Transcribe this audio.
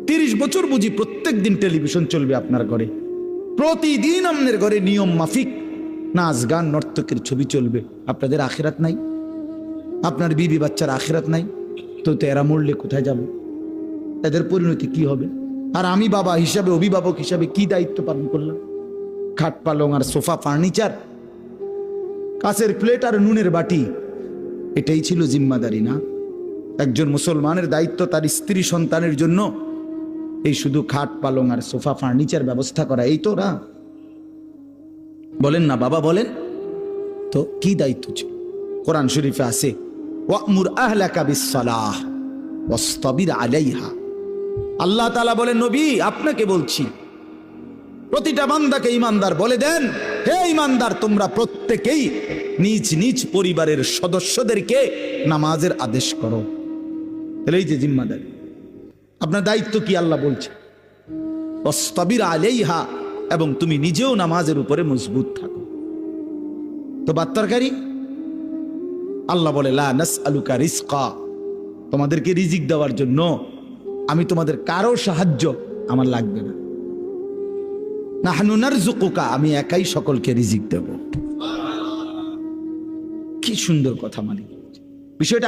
30 বছর বুঝি প্রত্যেক দিন টেলিভিশন চলবে আপনার ঘরে, প্রতিদিন আপনার ঘরে নিয়ম মাফিক নাচ গান নর্তকের ছবি চলবে। আপনাদের আখিরাত নাই, আপনার বিবি বাচ্চার আখিরাত নাই, তো এরা মরলে কোথায় যাবে? এদের পরিণতি কি হবে? আর আমি বাবা হিসাবে, অভিভাবক হিসাবে কি দায়িত্ব পালন করলাম? খাট পালং আর সোফা ফার্নিচার, কাঁচের প্লেট আর নুনের বাটি, এটাই ছিল জিম্মাদারি না? একজন মুসলমানের দায়িত্ব তার স্ত্রী সন্তানের জন্য এই শুধু খাট পালং আর সোফা ফার্নিচার ব্যবস্থা করা, এই তো না? বলেন না বাবা, বলেন তো কি দায়িত্ব ছিল? কোরআন শরীফে আছে, ওয়া'মুর আহলাকা বিস-সালাহ ওয়াসতাবির আলাইহা। আল্লাহ তাআলা বলেন, নবী আপনাকে বলছি, প্রতিটা বান্দাকে ঈমানদার বলে দেন, হে ঈমানদার, তোমরা প্রত্যেকেই নিজ নিজ পরিবারের সদস্যদেরকে নামাজের আদেশ করো। তাহলে এই যে জিম্মাদারি, আপনার দায়িত্ব কি আল্লাহ বলছে, ওয়াসতাবির আলাইহা, এবং তুমি নিজেও নামাজের উপরে মজবুত থাকো। তো বাত্তারকারী আল্লাহ বলে, লা নাসআলুকা রিজকা, তোমাদেরকে রিজিক দেওয়ার জন্য আমি তোমাদের কারো সাহায্য আমার লাগবে না। নাহনু নারযুকুকা, আমি একাই সকলকে রিজিক দেব। কি সুন্দর কথা! মানে বিষয়টা